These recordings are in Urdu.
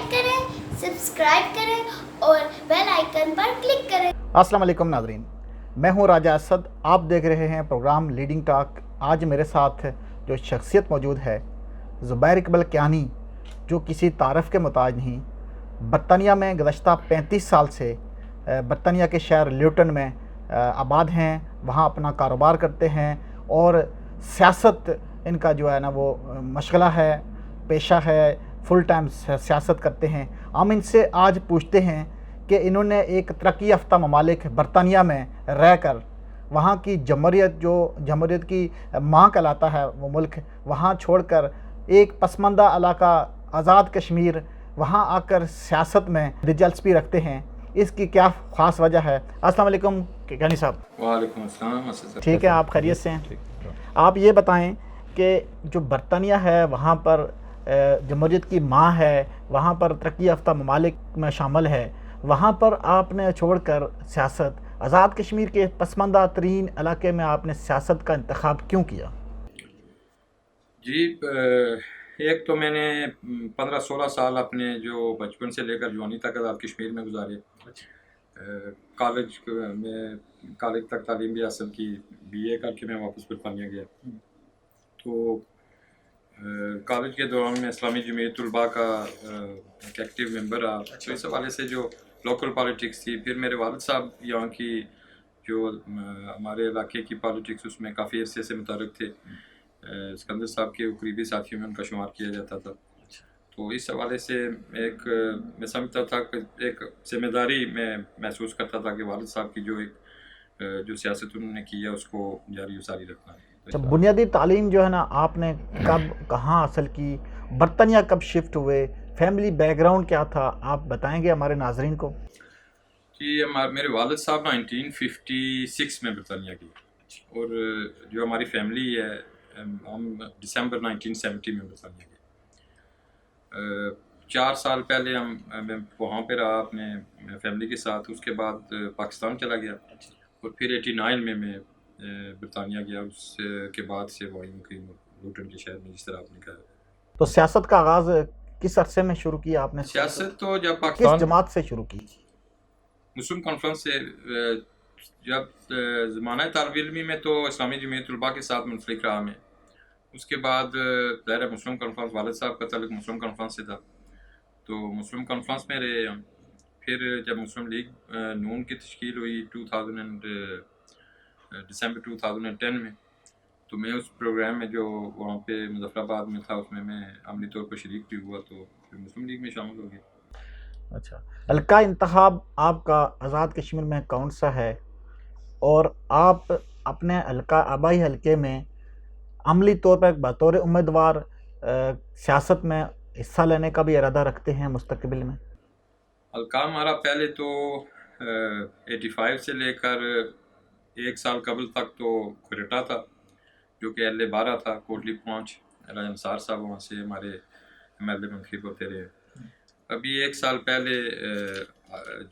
لائک کریں, سبسکرائب کریں اور بیل آئیکن پر کلک کریں. السلام علیکم ناظرین, میں ہوں راجہ اسد. آپ دیکھ رہے ہیں پروگرام لیڈنگ ٹاک. آج میرے ساتھ جو شخصیت موجود ہے, زبیر اقبال کیانی, جو کسی تعارف کے محتاج نہیں. برطانیہ میں گزشتہ 35 سال سے برطانیہ کے شہر لیوٹن میں آباد ہیں, وہاں اپنا کاروبار کرتے ہیں اور سیاست ان کا جو ہے نا وہ مشغلہ ہے, پیشہ ہے, فل ٹائم سیاست کرتے ہیں. ہم ان سے آج پوچھتے ہیں کہ انہوں نے ایک ترقی یافتہ ممالک برطانیہ میں رہ کر وہاں کی جمہوریت کی ماں کہلاتا ہے وہ ملک, وہاں چھوڑ کر ایک پسماندہ علاقہ آزاد کشمیر وہاں آ کر سیاست میں دلچسپی رکھتے ہیں. اس کی کیا خاص وجہ ہے؟ السلام علیکم کیانی صاحب. وعلیکم السلام. ٹھیک ہے, آپ خیریت سے ہیں؟ آپ یہ بتائیں کہ جو برطانیہ ہے وہاں پر جمہوریت کی ماں ہے, وہاں پر ترقی یافتہ ممالک میں شامل ہے, وہاں پر آپ نے چھوڑ کر سیاست آزاد کشمیر کے پسماندہ ترین علاقے میں آپ نے سیاست کا انتخاب کیوں کیا؟ جی, ایک تو میں نے 15-16 سال اپنے جو بچپن سے لے کر جوانی تک آزاد کشمیر میں گزارے. کالج تک تعلیم بھی حاصل کی, بی اے کر کے میں واپس برطانیہ گیا. تو کالج کے دوران میں اسلامی جمعیت طلباء کا ایک ایکٹیو ممبر رہا. تو اس حوالے سے جو لوکل پالیٹکس تھی, پھر میرے والد صاحب یہاں کی جو ہمارے علاقے کی پالیٹکس اس میں کافی عرصے سے متعلق تھے. اسکندر صاحب کے قریبی ساتھیوں میں ان کا شمار کیا جاتا تھا. تو اس حوالے سے میں سمجھتا تھا کہ ایک ذمہ داری میں محسوس کرتا تھا کہ والد صاحب کی جو سیاست انہوں نے کی ہے اس کو جاری و ساری رکھنا ہے. بنیادی تعلیم جو ہے نا آپ نے کب کہاں حاصل کی, برطانیہ کب شفٹ ہوئے, فیملی بیک گراؤنڈ کیا تھا, آپ بتائیں گے ہمارے ناظرین کو؟ جی, میرے والد صاحب 1956 میں برطانیہ گئے, اور جو ہماری فیملی ہے ہم دسمبر 1970 میں برطانیہ گئے. 4 سال پہلے میں وہاں پہ رہا اپنے فیملی کے ساتھ. اس کے بعد پاکستان چلا گیا, اور پھر 89 میں برطانیہ گیا. اس کے بعد سے وہیں کی لوٹن کے شہر میں, جس طرح آپ نے کہا. تو سیاست کا آغاز کس عرصے میں شروع کیا آپ نے؟ سیاست تو جب کس پاکستان جماعت سے شروع کی؟ مسلم کانفرنس سے. جب زمانہ طالب علمی میں تو اسلامی جمعیت طلباء کے ساتھ منسلک رہا میں. اس کے بعد ظاہر مسلم کانفرنس, والد صاحب کا تعلق مسلم کانفرنس سے تھا, تو مسلم کانفرنس میں رہے ہم. پھر جب مسلم لیگ نون کی تشکیل ہوئی دسمبر 2010 میں, تو میں اس پروگرام میں جو وہاں پہ مظفر آباد میں تھا اس میں عملی طور پر شریک بھی ہوا, تو پھر مسلم لیگ میں شامل ہو گیا. اچھا, حلقہ انتخاب آپ کا آزاد کشمیر میں کون سا ہے, اور آپ اپنے آبائی حلقے میں عملی طور پر بطور امیدوار سیاست میں حصہ لینے کا بھی ارادہ رکھتے ہیں مستقبل میں؟ حلقہ ہمارا پہلے تو 85 سے لے کر 1 سال قبل تک تو کھریٹا تھا, جو کہ اہل 12 تھا, کوٹلی پہنچ. راجہ انصار صاحب وہاں سے ہمارے MLA منتخب ہوتے رہے. ابھی 1 سال پہلے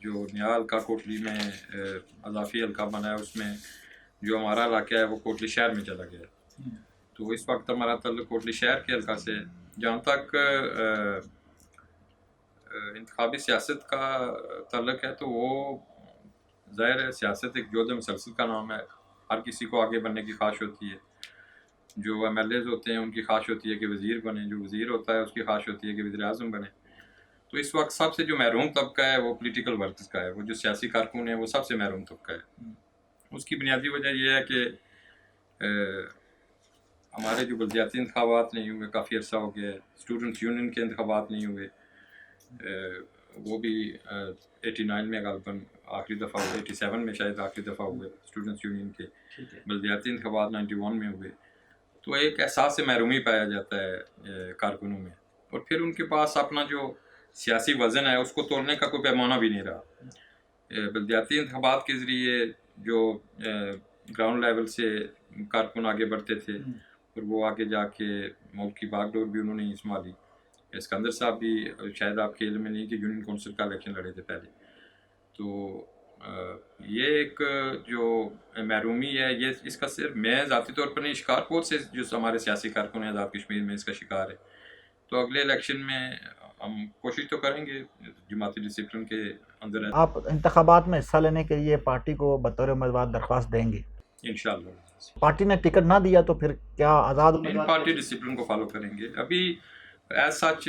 جو نیا حلقہ کوٹلی میں اضافی حلقہ بنا ہے, اس میں جو ہمارا علاقہ ہے وہ کوٹلی شہر میں چلا گیا. تو اس وقت ہمارا تعلق کوٹلی شہر کے حلقہ سے. جہاں تک انتخابی سیاست کا تعلق ہے تو وہ ظاہر ہے سیاست ایک جود مسلسل کا نام ہے. ہر کسی کو آگے بڑھنے کی خواہش ہوتی ہے. جو MLAs ہوتے ہیں ان کی خواہش ہوتی ہے کہ وزیر بنے, جو وزیر ہوتا ہے اس کی خواہش ہوتی ہے کہ وزیر اعظم بنے. تو اس وقت سب سے جو محروم طبقہ ہے وہ پولیٹیکل ورکرز کا ہے, وہ جو سیاسی کارکن ہیں وہ سب سے محروم طبقہ ہے. اس کی بنیادی وجہ یہ ہے کہ ہمارے جو بلدیاتی انتخابات نہیں ہوئے, کافی عرصہ ہو گیا ہے. اسٹوڈنٹس یونین کے انتخابات نہیں ہوئے, وہ بھی 89 میں غالباً آخری دفعہ ہوئے, 87 میں شاید آخری دفعہ ہوئے اسٹوڈنٹس یونین کے. بلدیاتی انتخابات 91 میں ہوئے. تو ایک احساس محرومی پایا جاتا ہے کارکنوں میں, اور پھر ان کے پاس اپنا جو سیاسی وزن ہے اس کو توڑنے کا کوئی پیمانہ بھی نہیں رہا. بلدیاتی انتخابات کے ذریعے جو گراؤنڈ لیول سے کارکن آگے بڑھتے تھے, اور وہ آگے جا کے ملک کی باغ ڈور بھی انہوں نے سنبھالی. اسکندر صاحب بھی شاید آپ کے علم میں نہیں کہ یونین کونسل کا الیکشن لڑے تھے پہلے. تو یہ ایک جو محرومی ہے, یہ اس کا صرف میں ذاتی طور پر نہیں, شکارپور سے جو ہمارے سیاسی کارکن ہیں آزاد کشمیر میں اس کا شکار ہے. تو اگلے الیکشن میں ہم کوشش تو کریں گے جماعتی ڈسپلن کے اندر. آپ انتخابات میں حصہ لینے کے لیے پارٹی کو بطور امیدوار درخواست دیں گے؟ انشاءاللہ پارٹی نے ٹکٹ نہ دیا تو پھر کیا آزاد ان پارٹی ڈسپلن کو فالو کریں گے. ابھی ایز سچ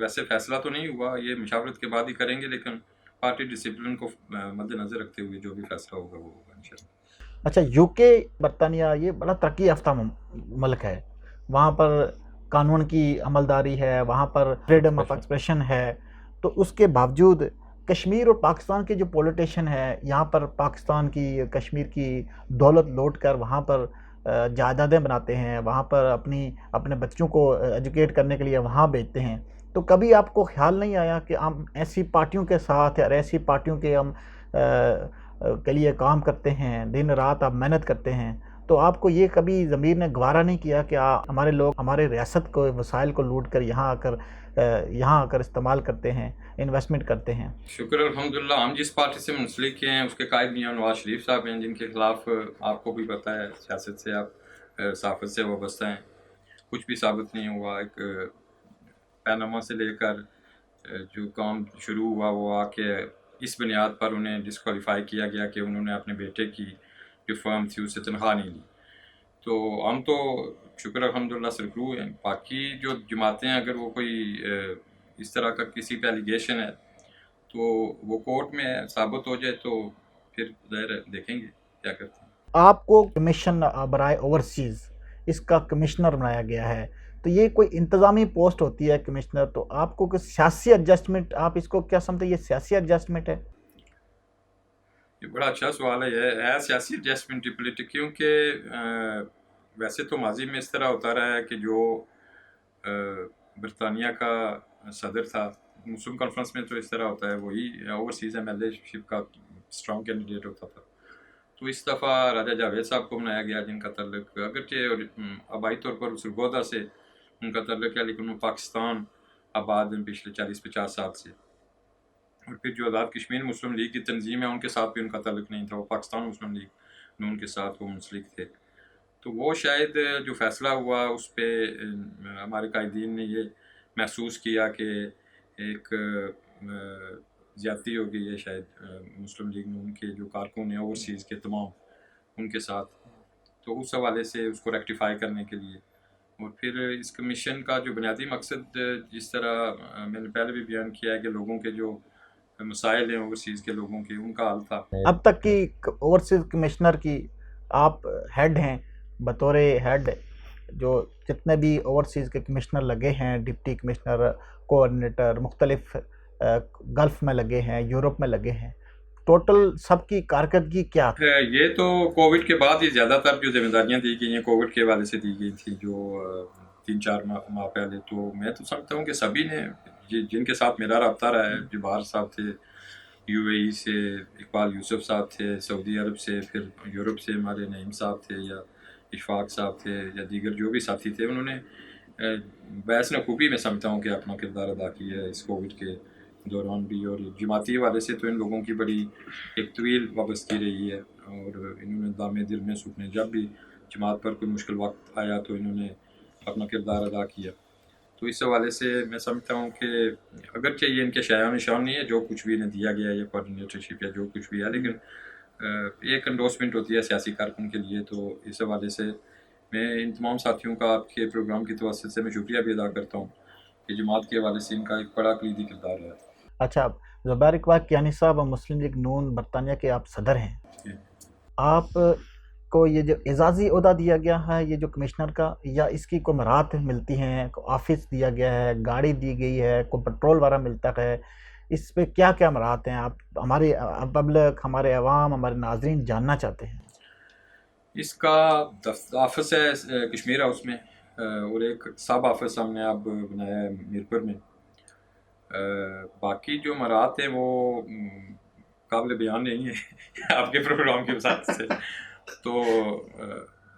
ویسے فیصلہ تو نہیں ہوا، یہ مشاورت کے بعد ہی کریں گے، لیکن پارٹی ڈسپلن کو مد نظر رکھتے ہوئے جو بھی فیصلہ ہوگا وہ ہوگا انشاءاللہ. اچھا، یو کے برطانیہ یہ بڑا ترقی یافتہ ملک ہے، وہاں پر قانون کی عملداری ہے، وہاں پر فریڈم آف ایکسپریشن ہے، تو اس کے باوجود کشمیر اور پاکستان کے جو پولیٹیشین ہے یہاں پر پاکستان کی کشمیر کی دولت لوٹ کر وہاں پر جائیدادیں بناتے ہیں، وہاں پر اپنے بچوں کو ایجوکیٹ کرنے کے لیے وہاں بھیجتے ہیں. تو کبھی آپ کو خیال نہیں آیا کہ ہم ایسی پارٹیوں کے ساتھ اور ایسی پارٹیوں کے ہم کے لیے کام کرتے ہیں، دن رات آپ محنت کرتے ہیں، تو آپ کو یہ کبھی ضمیر نے گوارا نہیں کیا کہ ہمارے لوگ ہمارے ریاست کو وسائل کو لوٹ کر یہاں آ کر استعمال کرتے ہیں، انویسٹمنٹ کرتے ہیں؟ شکر الحمدللہ. ہم جس پارٹی سے منسلک ہیں اس کے قائد میاں نواز شریف صاحب ہیں، جن کے خلاف آپ کو بھی پتہ ہے سیاست سے آپ صحافت سے وابستہ ہیں، کچھ بھی ثابت نہیں ہوا. ایک پیناما سے لے کر جو کام شروع ہوا وہ آ کے اس بنیاد پر انہیں ڈسکوالیفائی کیا گیا کہ انہوں نے اپنے بیٹے کی جو فرم تھی اس سے تنخواہ نہیں لی. تو ہم تو شکر الحمدللہ سرخرو ہیں. باقی جو جماعتیں اگر وہ کوئی اس طرح کا کسی پہ ایلیگیشن ہے تو وہ کورٹ میں ثابت ہو جائے تو پھر ظاہر دیکھیں گے کیا کرتے ہیں. آپ کو کمیشن برائے اوورسیز اس کا کمشنر بنایا گیا ہے، تو یہ کوئی انتظامی پوسٹ ہوتی ہے کمشنر، تو آپ کو کوئی سیاسی ایڈجسٹمنٹ، آپ اس کو کیا سمجھتے ہیں، یہ سیاسی ایڈجسٹمنٹ ہے؟ یہ بڑا اچھا سوال ہے. یہ ہے سیاسی ایڈجسٹمنٹ پولیٹک، کیونکہ ویسے تو ماضی میں اس طرح ہوتا رہا ہے کہ جو برطانیہ کا صدر تھا مسلم کانفرنس میں تو اس طرح ہوتا ہے وہی اوورسیز ایم ایل اے شپ کا اسٹرانگ کینڈیڈیٹ ہوتا تھا. تو اس دفعہ راجہ جاوید صاحب کو بنایا گیا، جن کا تعلق اگرچہ آبائی طور پر سرگودا سے ان کا تعلق ہے، لیکن وہ پاکستان آباد ہیں پچھلے 40-50 سال سے. اور پھر جو آزاد کشمیر مسلم لیگ کی تنظیم ہے ان کے ساتھ بھی ان کا تعلق نہیں تھا، وہ پاکستان مسلم لیگ نون کے ساتھ وہ منسلک تھے. تو وہ شاید جو فیصلہ ہوا اس پہ ہمارے قائدین نے یہ محسوس کیا کہ ایک زیادتی ہو گئی ہے شاید مسلم لیگ نون کے جو کارکن ہیں اوورسیز کے تمام ان کے ساتھ. تو اس حوالے سے اس کو ریکٹیفائی کرنے کے لیے اور پھر اس کمیشن کا جو بنیادی مقصد جس طرح میں نے پہلے بھی بیان کیا ہے کہ لوگوں کے جو مسائل ہیں اوورسیز کے لوگوں کے ان کا حل تھا. اب تک کی اوورسیز کمشنر کی آپ ہیڈ ہیں، بطور ہیڈ جو جتنے بھی اوورسیز کے کمشنر لگے ہیں، ڈپٹی کمشنر، کوآرڈینیٹر، مختلف گلف میں لگے ہیں، یورپ میں لگے ہیں، ٹوٹل سب کی کارکردگی کیا تھی؟ یہ تو کووڈ کے بعد ہی زیادہ تر جو ذمہ داریاں دی گئی ہیں کووڈ کے حوالے سے دی گئی تھی جو 3-4 ماہ پہلے. تو میں تو سمجھتا ہوں کہ سبھی نے جن کے ساتھ میرا رابطہ رہا ہے، جبار صاحب تھے یو اے ای سے، اقبال یوسف صاحب تھے سعودی عرب سے، پھر یورپ سے ہمارے نعیم صاحب تھے یا اشفاق صاحب تھے یا دیگر جو بھی ساتھی تھے، انہوں نے بحث خوبی میں سمجھتا ہوں کہ اپنا کردار ادا کیا ہے اس کووڈ کے دوران بھی. اور جماعتی حوالے سے تو ان لوگوں کی بڑی ایک طویل وابستگی رہی ہے اور انہوں نے دامِ دل میں سکنے جب بھی جماعت پر کوئی مشکل وقت آیا تو انہوں نے اپنا کردار ادا کیا. تو اس حوالے سے میں سمجھتا ہوں کہ اگرچہ یہ ان کے شایان نشان نہیں ہے جو کچھ بھی انہیں دیا گیا ہے، یہ کوآرڈینیٹرشپ یا جو کچھ بھی ہے، لیکن ایک انڈورسمنٹ ہوتی ہے سیاسی کارکن کے لیے. تو اس حوالے سے میں ان تمام ساتھیوں کا آپ کے پروگرام کی توسط سے میں شکریہ بھی ادا کرتا ہوں کہ جماعت کے حوالے سے ان کا ایک بڑا کلیدی کردار ہے. اچھا، زبیر اقبال کیانی صاحب مسلم لیگ نون برطانیہ کے آپ صدر ہیں، آپ کو یہ جو اعزازی عہدہ دیا گیا ہے یہ جو کمشنر کا، یا اس کی کوئی مراتب ملتی ہیں، آفس دیا گیا ہے، گاڑی دی گئی ہے، کوئی پیٹرول وغیرہ ملتا ہے، اس پہ کیا کیا مرات ہیں؟ آپ ہماری پبلک، ہمارے عوام، ہمارے ناظرین جاننا چاہتے ہیں. اس کا آفس ہے کشمیر ہاؤس میں اور ایک سب آفس ہم نے اب بنایا ہے میرپور میں. باقی جو مرات ہیں وہ قابل بیان نہیں ہے آپ کے پروگرام کی وسعت سے. تو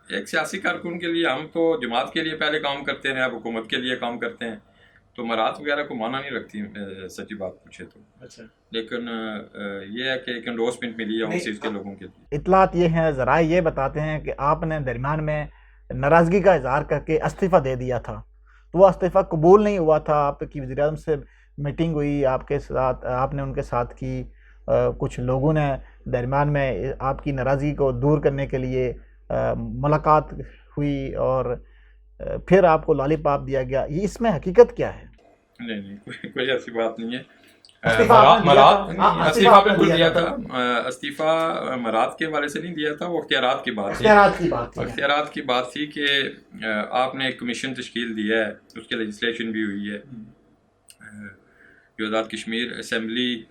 ایک سیاسی کارکن کے لیے ہم تو جماعت کے لیے پہلے کام کرتے ہیں، اب حکومت کے لیے کام کرتے ہیں، تو مرات وغیرہ کو مانا نہیں رکھتی سچی بات پوچھے تو. اچھا، لیکن یہ ہے کہ ایک انڈورسمنٹ ملی ہے اوورسیز کے لوگوں کے لیے. اطلاعات یہ ہیں، ذرائع یہ بتاتے ہیں کہ آپ نے درمیان میں ناراضگی کا اظہار کر کے استعفیٰ دے دیا تھا، تو وہ استعفیٰ قبول نہیں ہوا تھا، آپ کی وزیر اعظم سے میٹنگ ہوئی آپ کے ساتھ، آپ نے ان کے ساتھ کی، کچھ لوگوں نے درمیان میں آپ کی ناراضگی کو دور کرنے کے لیے ملاقات ہوئی اور پھر آپ کو لالی پاپ دیا گیا، یہ اس میں حقیقت کیا ہے؟ نہیں کوئی ایسی بات نہیں ہے. استعفیٰ بالکل دیا تھا. استعفیٰ مراد کے حوالے سے نہیں دیا تھا، وہ اختیارات کی بات تھی. اختیارات کی بات تھی کہ آپ نے ایک کمیشن تشکیل دیا ہے، اس کے لیجسلیشن بھی ہوئی ہے، جو آزاد کشمیر اسمبلی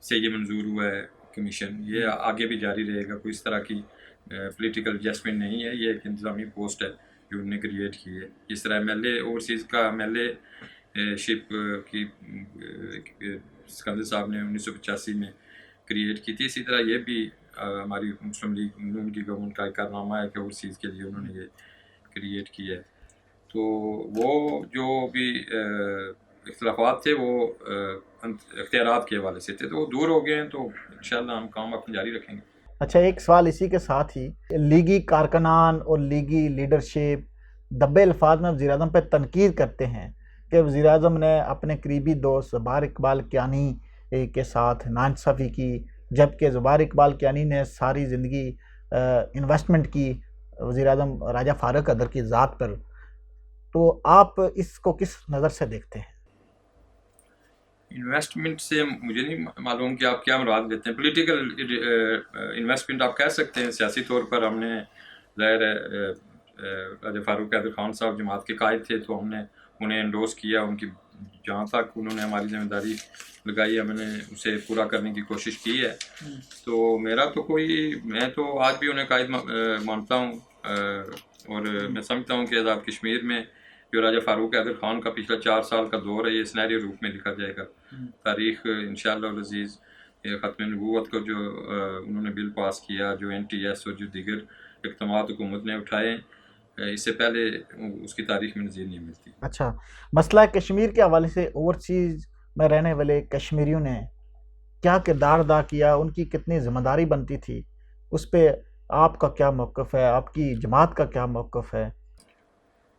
سے یہ منظور ہوا ہے کمیشن، یہ آگے بھی جاری رہے گا. کوئی اس طرح کی پولیٹیکل ایڈجسٹمنٹ نہیں ہے، یہ ایک انتظامی پوسٹ ہے جو انہوں نے کریٹ کی ہے. اس طرح ایم ایل اے اوورسیز کا ایم ایل اے شپ کی سکندر صاحب نے 1985 میں کریٹ کی تھی، اسی طرح یہ بھی ہماری مسلم لیگ نون کی گورنمنٹ کا ایک کارنامہ ہے کہ اوورسیز کے لیے انہوں نے یہ کریٹ کی ہے. تو وہ جو بھی اختلافات تھے وہ اختیارات کے حوالے سے تھے، تو وہ دور ہو گئے ہیں، تو انشاءاللہ ہم کام اپنی جاری رکھیں گے. اچھا، ایک سوال اسی کے ساتھ ہی، لیگی کارکنان اور لیگی لیڈرشپ دبے الفاظ میں وزیر اعظم پہ تنقید کرتے ہیں کہ وزیر اعظم نے اپنے قریبی دوست زبیر اقبال کیانی کے ساتھ ناانصافی کی، جبکہ زبیر اقبال کیانی نے ساری زندگی انویسٹمنٹ کی وزیر اعظم راجہ فاروق قدر کی ذات پر. تو آپ اس کو کس نظر سے دیکھتے ہیں؟ انویسٹمنٹ سے مجھے نہیں معلوم کہ آپ کیا مراد لیتے ہیں. پولیٹیکل انویسٹمنٹ آپ کہہ سکتے ہیں، سیاسی طور پر ہم نے ظاہر راجہ فاروق قادر خان صاحب جماعت کے قائد تھے، تو ہم نے انہیں انڈورس کیا، ان کی جہاں تک انہوں نے ہماری ذمہ داری لگائی ہم نے اسے پورا کرنے کی کوشش کی ہے. تو میں تو آج بھی انہیں قائد مانتا ہوں، اور میں سمجھتا ہوں کہ آزاد کشمیر میں جو راجہ فاروق قادر خان کا پچھلا 4 سال کا دور ہے، یہ سنہرے روپ میں لکھا جائے گا. تاریخ انشاءاللہ العزیز ختم نبوت کو جو انہوں نے بل پاس کیا، جو NTS اور جو دیگر اقدامات حکومت نے اٹھائے، اس سے پہلے اس کی تاریخ میں نظیر نہیں ملتی. اچھا، مسئلہ کشمیر کے حوالے سے اوورسیز میں رہنے والے کشمیریوں نے کیا کردار ادا کیا، ان کی کتنی ذمہ داری بنتی تھی، اس پہ آپ کا کیا موقف ہے، آپ کی جماعت کا کیا موقف ہے؟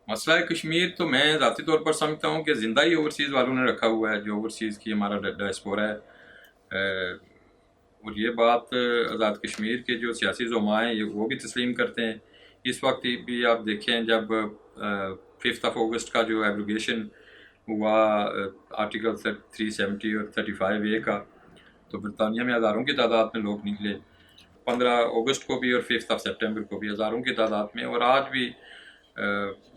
مسئلہ کشمیر تو میں ذاتی طور پر سمجھتا ہوں کہ زندہ ہی اوورسیز والوں نے رکھا ہوا ہے، جو اوورسیز کی ہمارا ڈائسپورا ہے. اور یہ بات آزاد کشمیر کے جو سیاسی زعماء ہیں وہ بھی تسلیم کرتے ہیں. اس وقت بھی آپ دیکھیں، جب 5 اگست کا جو ایبروگیشن ہوا آرٹیکل 370 اور 35A کا، تو برطانیہ میں ہزاروں کی تعداد میں لوگ نکلے. 15 اگست کو بھی اور 5 سپٹمبر کو بھی ہزاروں کی تعداد میں. اور آج بھی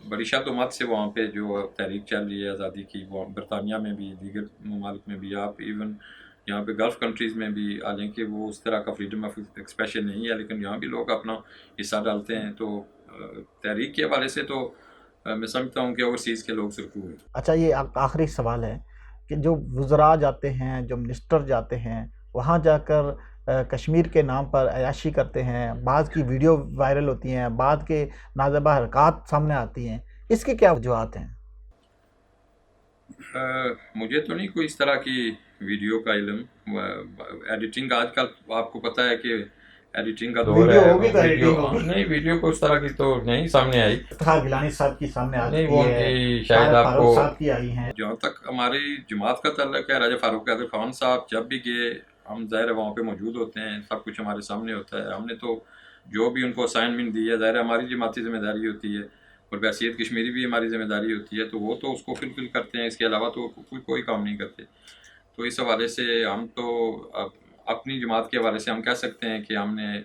بڑی شد و مت سے وہاں پہ جو تحریک چل رہی ہے آزادی کی، وہ برطانیہ میں بھی، دیگر ممالک میں بھی، آپ ایون یہاں پہ گلف کنٹریز میں بھی، حالانکہ وہ اس طرح کا فریڈم آف ایکسپریشن نہیں ہے، لیکن یہاں بھی لوگ اپنا حصہ ڈالتے ہیں. تو تحریک کے حوالے سے تو میں سمجھتا ہوں کہ اوورسیز کے لوگ سرخو ہیں. اچھا، یہ آخری سوال ہے کہ جو وزراء جاتے ہیں، جو منسٹر جاتے ہیں، وہاں جا کر کشمیر کے نام پر عیاشی کرتے ہیں، بعض کی ویڈیو وائرل ہوتی ہیں، بعض کے نازیبہ حرکات سامنے آتی ہیں، اس کے کیا وجوہات ہیں؟ مجھے تو نہیں کوئی اس طرح کی ویڈیو کا علم. ایڈیٹنگ آج کل آپ کو پتہ ہے کہ ایڈیٹنگ کا دور ہے. نہیں، ویڈیو کو اس طرح کی تو نہیں سامنے آئی. گیلانی صاحب کی سامنے آتی ہے، نہیں، وہ شاید آپ کو صاحب کی آئی ہیں. جہاں تک ہماری جماعت کا تعلق ہے، راجہ فاروق قادر خان صاحب جب بھی گئے، ہم ظاہر ہے وہاں پہ موجود ہوتے ہیں، سب کچھ ہمارے سامنے ہوتا ہے. ہم نے تو جو بھی ان کو اسائنمنٹ دی ہے، ظاہر ہے ہماری جماعتی ذمہ داری ہوتی ہے، اور بحیثیت کشمیری بھی ہماری ذمہ داری ہوتی ہے، تو وہ تو اس کو فلفل کرتے ہیں. اس کے علاوہ تو کوئی کام نہیں کرتے. تو اس حوالے سے ہم تو اپنی جماعت کے حوالے سے ہم کہہ سکتے ہیں کہ ہم نے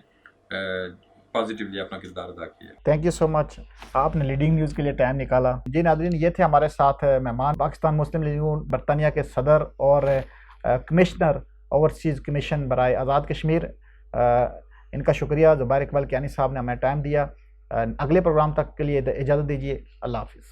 پازیٹیولی اپنا کردار ادا کیا. تھینک یو سو مچ، آپ نے لیڈنگ نیوز کے لیے ٹائم نکالا. جی ناظرین، یہ تھے ہمارے ساتھ مہمان پاکستان مسلم لیگ برطانیہ کے صدر اور کمشنر اوورسیز کمیشن برائے آزاد کشمیر. ان کا شکریہ. زبیر اقبال کیانی صاحب نے ہمیں ٹائم دیا. اگلے پروگرام تک کے لیے اجازت دیجیے. اللہ حافظ.